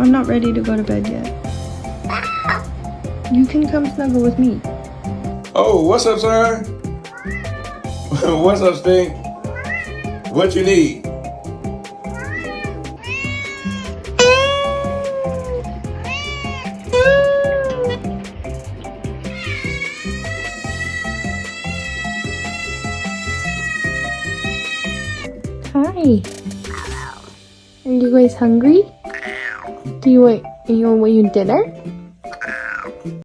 I'm not ready to go to bed yet. You can come snuggle with me. Oh, what's up, sir? What's up, Stink? What you need? Hi. Are you guys hungry? Do you want dinner?